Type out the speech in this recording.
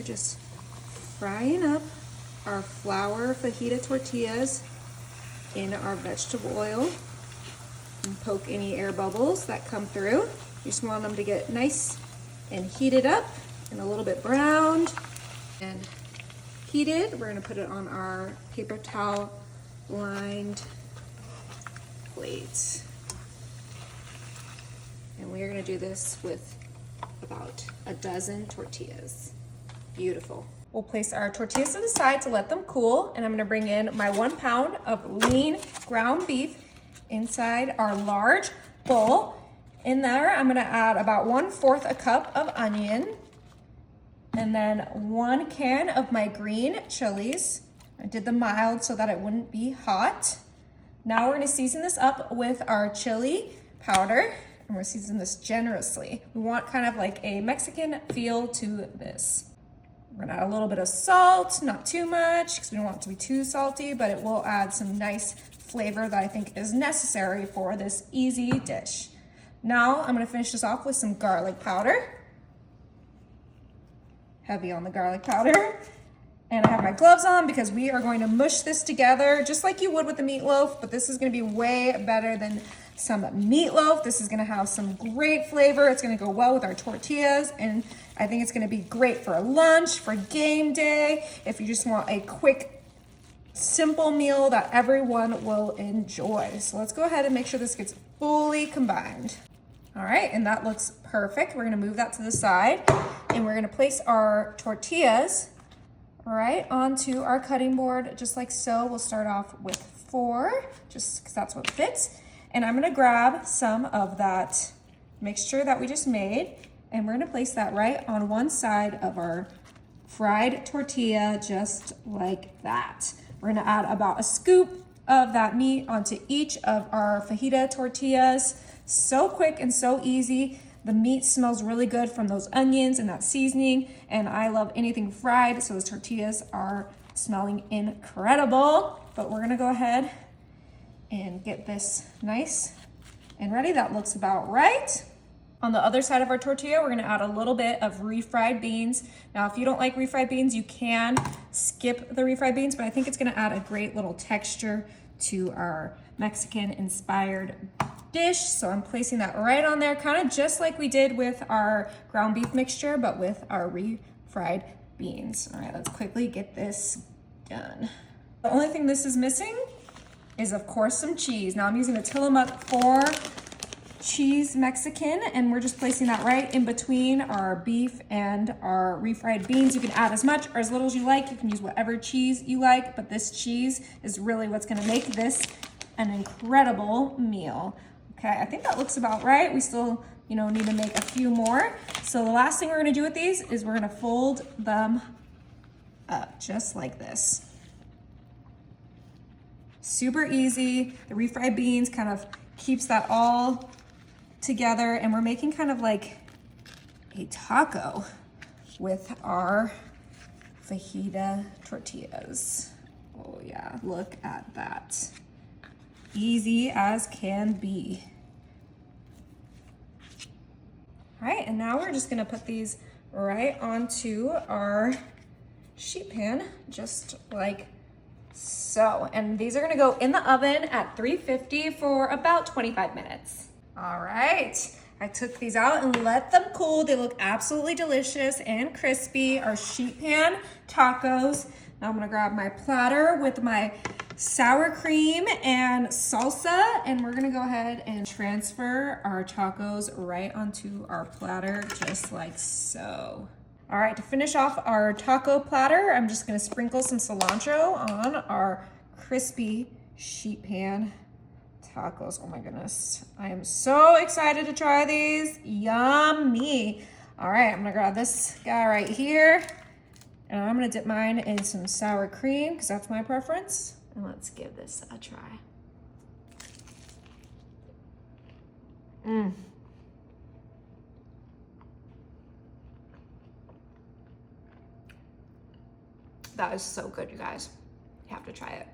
just frying up our flour fajita tortillas in our vegetable oil and poke any air bubbles that come through. You just want them to get nice and heated up and a little bit browned and heated. We're gonna put it on our paper towel lined plate. And we're gonna do this with about a dozen tortillas. Beautiful. We'll place our tortillas to the side to let them cool, and I'm gonna bring in my 1 pound of lean ground beef inside our large bowl. In there, I'm gonna add about 1/4 a cup of onion, and then 1 can of my green chilies. I did the mild so that it wouldn't be hot. Now we're gonna season this up with our chili powder, and we're seasoning this generously. We want kind of like a Mexican feel to this. We're gonna add a little bit of salt, not too much, because we don't want it to be too salty, but it will add some nice flavor that I think is necessary for this easy dish. Now I'm gonna finish this off with some garlic powder. Heavy on the garlic powder. And I have my gloves on because we are going to mush this together just like you would with the meatloaf, but this is gonna be way better than some meatloaf. This is gonna have some great flavor. It's gonna go well with our tortillas, and I think it's gonna be great for a lunch, for game day, if you just want a quick, simple meal that everyone will enjoy. So let's go ahead and make sure this gets fully combined. All right, and that looks perfect. We're gonna move that to the side, and we're gonna place our tortillas right onto our cutting board, just like so. We'll start off with 4, just because that's what fits. And I'm gonna grab some of that mixture that we just made, and we're gonna place that right on one side of our fried tortilla, just like that. We're gonna add about a scoop of that meat onto each of our fajita tortillas. So quick and so easy. The meat smells really good from those onions and that seasoning, and I love anything fried, so those tortillas are smelling incredible. But we're gonna go ahead and get this nice and ready. That looks about right. On the other side of our tortilla, we're gonna add a little bit of refried beans. Now, if you don't like refried beans, you can skip the refried beans, but I think it's gonna add a great little texture to our Mexican-inspired dish. So I'm placing that right on there, kind of just like we did with our ground beef mixture, but with our refried beans. All right, let's quickly get this done. The only thing this is missing is, of course, some cheese. Now I'm using the Tillamook 4 cheese Mexican, and we're just placing that right in between our beef and our refried beans. You can add as much or as little as you like. You can use whatever cheese you like, but this cheese is really what's gonna make this an incredible meal. Okay, I think that looks about right. We still, need to make a few more. So the last thing we're gonna do with these is we're gonna fold them up just like this. Super easy. The refried beans kind of keeps that all together, and we're making kind of like a taco with our fajita tortillas. Oh yeah, look at that. Easy as can be. All right, and now we're just gonna put these right onto our sheet pan, just like so. And these are gonna go in the oven at 350 for about 25 minutes. All right, I took these out and let them cool. They look absolutely delicious and crispy, our sheet pan tacos. Now I'm gonna grab my platter with my sour cream and salsa, and we're gonna go ahead and transfer our tacos right onto our platter, just like so. All right, to finish off our taco platter, I'm just gonna sprinkle some cilantro on our crispy sheet pan tacos. Oh my goodness. I am so excited to try these. Yummy. All right, I'm gonna grab this guy right here, and I'm gonna dip mine in some sour cream because that's my preference. And let's give this a try. That is so good, you guys. You have to try it.